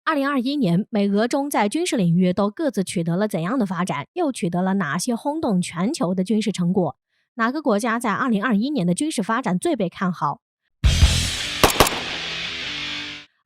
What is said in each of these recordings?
2021年，美俄中在军事领域都各自取得了怎样的发展？又取得了哪些轰动全球的军事成果？哪个国家在2021年的军事发展最被看好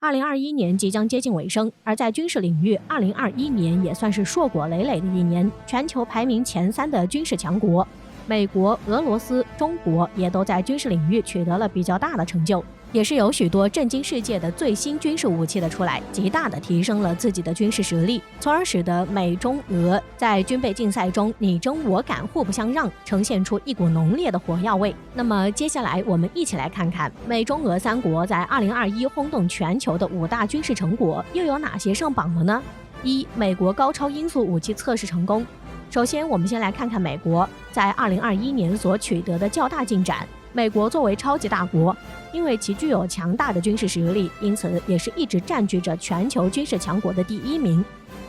？2021年即将接近尾声，而在军事领域，2021年也算是硕果累累的一年。全球排名前3的军事强国，美国、俄罗斯、中国也都在军事领域取得了比较大的成就，也是有许多震惊世界的最新军事武器的出来，极大的提升了自己的军事实力，从而使得美中俄在军备竞赛中你争我赶，互不相让，呈现出一股浓烈的火药味。那么接下来我们一起来看看美中俄3国在2021轰动全球的5大军事成果又有哪些上榜了呢？1. 美国高超音速武器测试成功。首先我们先来看看美国在2021年所取得的较大进展。美国作为超级大国，因为其具有强大的军事实力，因此也是一直占据着全球军事强国的第1名，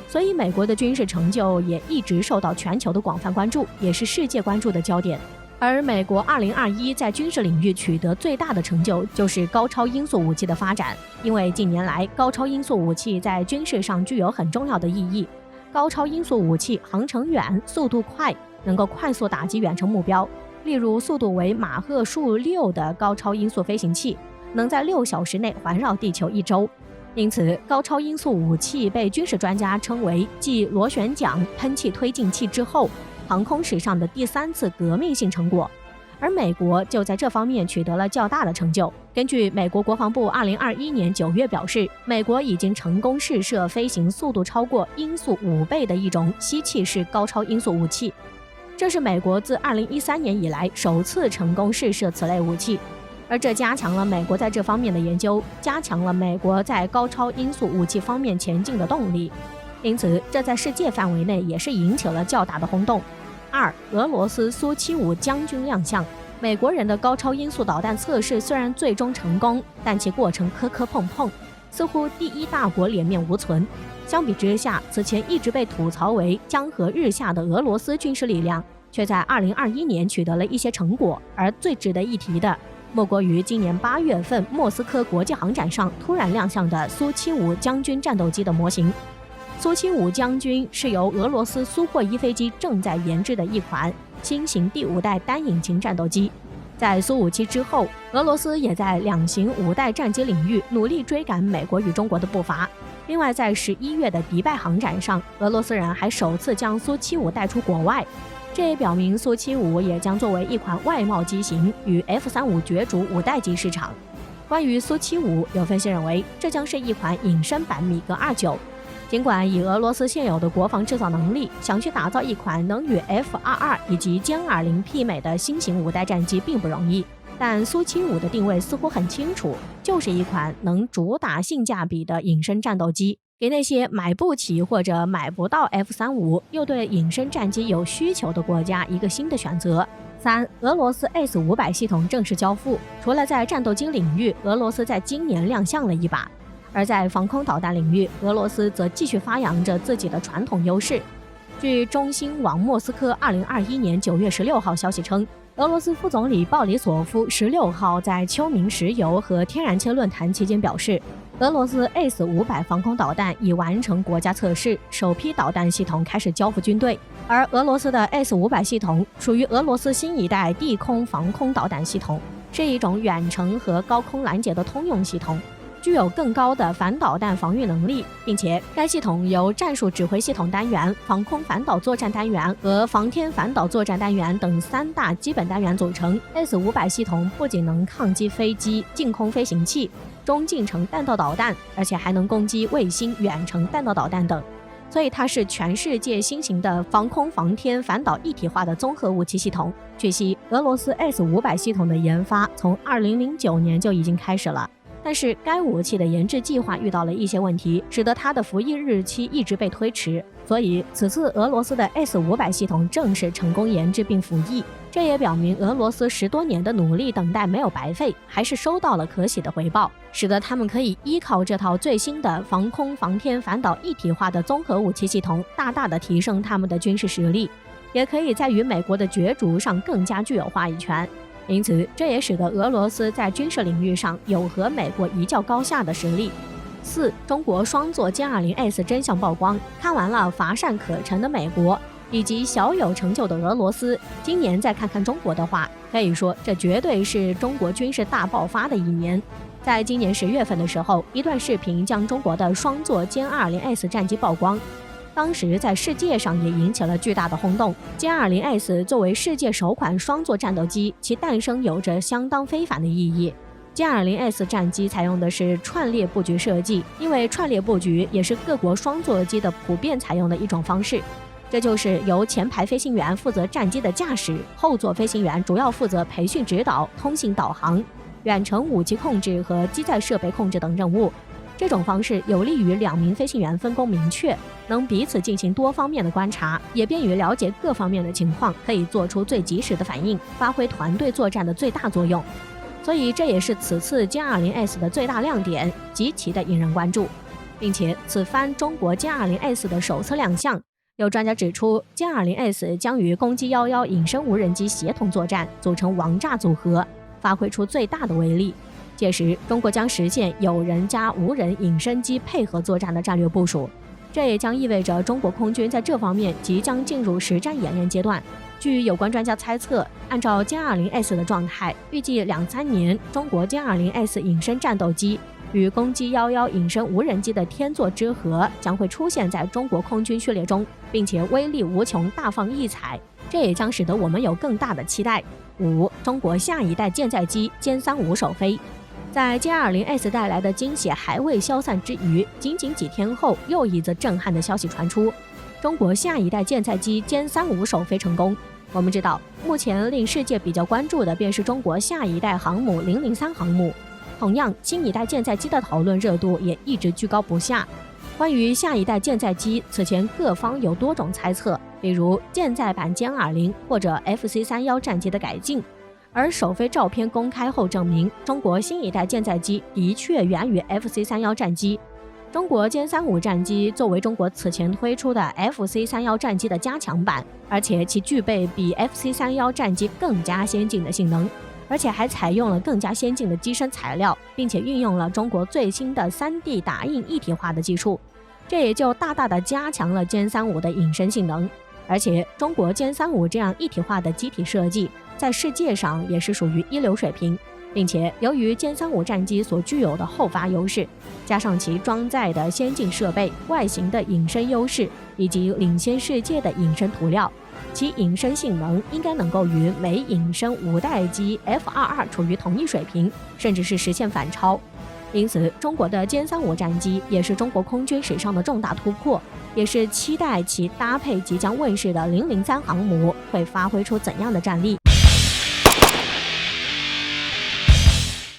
所以美国的军事成就也一直受到全球的广泛关注，也是世界关注的焦点。而美国2021在军事领域取得最大的成就就是高超音速武器的发展，因为近年来高超音速武器在军事上具有很重要的意义。高超音速武器航程远，速度快，能够快速打击远程目标，例如速度为马赫数6的高超音速飞行器能在6小时内环绕地球1周。因此高超音速武器被军事专家称为继螺旋桨喷气推进器之后航空史上的第3次革命性成果，而美国就在这方面取得了较大的成就。根据美国国防部2021年9月表示，美国已经成功试射飞行速度超过音速5倍的一种吸气式高超音速武器，这是美国自2013年以来首次成功试射此类武器，而这加强了美国在这方面的研究，加强了美国在高超音速武器方面前进的动力，因此这在世界范围内也是引起了较大的轰动。2. 俄罗斯苏75将军亮相。美国人的高超音速导弹测试虽然最终成功，但其过程磕磕碰碰，似乎第一大国脸面无存。相比之下，此前一直被吐槽为江河日下的俄罗斯军事力量，却在2021年取得了一些成果。而最值得一提的，莫过于今年8月份莫斯科国际航展上突然亮相的苏75将军战斗机的模型。苏75将军是由俄罗斯苏霍伊飞机正在研制的一款新型第5代单引擎战斗机。在苏57之后，俄罗斯也在2型5代战机领域努力追赶美国与中国的步伐。另外在11月的迪拜航展上，俄罗斯人还首次将苏75带出国外，这也表明苏75也将作为一款外贸机型与 F35角逐5代机市场。关于苏75，有分析认为这将是一款隐身版米格29。尽管以俄罗斯现有的国防制造能力，想去打造一款能与 F-22 以及歼20媲美的新型5代战机并不容易，但苏75的定位似乎很清楚，就是一款能主打性价比的隐身战斗机，给那些买不起或者买不到 F-35 又对隐身战机有需求的国家一个新的选择。3. 俄罗斯 S-500 系统正式交付。除了在战斗机领域，俄罗斯在今年亮相了一把，而在防空导弹领域，俄罗斯则继续发扬着自己的传统优势。据中新网莫斯科2021年9月16号消息称，俄罗斯副总理鲍里索夫16号在秋明石油和天然气论坛期间表示，俄罗斯 S-500 防空导弹已完成国家测试，首批导弹系统开始交付军队。而俄罗斯的 S-500 系统属于俄罗斯新一代地空防空导弹系统，是一种远程和高空拦截的通用系统，具有更高的反导弹防御能力，并且该系统由战术指挥系统单元、防空反导作战单元和防天反导作战单元等3大基本单元组成。S-500 系统不仅能抗击飞机、近空飞行器、中近程弹道导弹，而且还能攻击卫星、远程弹道导弹等，所以它是全世界新型的防空防天反导一体化的综合武器系统。据悉，俄罗斯 S-500 系统的研发从2009年就已经开始了，但是该武器的研制计划遇到了一些问题，使得它的服役日期一直被推迟，所以此次俄罗斯的 S-500 系统正式成功研制并服役，这也表明俄罗斯10多年的努力等待没有白费，还是收到了可喜的回报，使得他们可以依靠这套最新的防空防天反导一体化的综合武器系统，大大的提升他们的军事实力，也可以在与美国的角逐上更加具有话语权。因此这也使得俄罗斯在军事领域上有和美国一较高下的实力。4. 中国双座歼 20S 真相曝光，看完了乏善可陈的美国以及小有成就的俄罗斯，今年再看看中国的话，可以说这绝对是中国军事大爆发的一年。在今年10月份的时候，一段视频将中国的双座歼 20S 战机曝光，当时在世界上也引起了巨大的轰动。歼 20S 作为世界首款双座战斗机，其诞生有着相当非凡的意义。歼 20S 战机采用的是串列布局设计，因为串列布局也是各国双座机的普遍采用的一种方式。这就是由前排飞行员负责战机的驾驶，后座飞行员主要负责培训指导、通信导航、远程武器控制和机载设备控制等任务。这种方式有利于2名飞行员分工明确，能彼此进行多方面的观察，也便于了解各方面的情况，可以做出最及时的反应，发挥团队作战的最大作用。所以这也是此次歼 20S 的最大亮点，极其的引人关注。并且此番中国歼 20S 的首次亮相，有专家指出，歼 20S 将与攻击11隐身无人机协同作战，组成王炸组合，发挥出最大的威力。届时，中国将实现有人加无人隐身机配合作战的战略部署，这也将意味着中国空军在这方面即将进入实战演练阶段。据有关专家猜测，按照歼 20S 的状态，预计2-3年，中国歼 20S 隐身战斗机与攻击11隐身无人机的天作之合将会出现在中国空军序列中，并且威力无穷，大放异彩。这也将使得我们有更大的期待。5. 中国下一代舰载机歼35首飞。在歼 20S 带来的惊喜还未消散之余，仅仅几天后，又一则震撼的消息传出：中国下一代舰载机歼35首飞成功。我们知道，目前令世界比较关注的便是中国下一代航母003航母。同样，新一代舰载机的讨论热度也一直居高不下。关于下一代舰载机，此前各方有多种猜测，比如舰载版歼20或者 FC31战机的改进。而首飞照片公开后证明，中国新一代舰载机的确源于 FC31战机。中国歼35战机作为中国此前推出的 FC31战机的加强版，而且其具备比 FC31战机更加先进的性能，而且还采用了更加先进的机身材料，并且运用了中国最新的 3D 打印一体化的技术，这也就大大的加强了歼35的隐身性能。而且中国歼35这样一体化的机体设计，在世界上也是属于一流水平，并且由于歼35战机所具有的后发优势，加上其装载的先进设备、外形的隐身优势以及领先世界的隐身涂料，其隐身性能应该能够与美隐身5代机 F-22处于同一水平，甚至是实现反超。因此，中国的歼35战机也是中国空军史上的重大突破，也是期待其搭配即将问世的003航母会发挥出怎样的战力。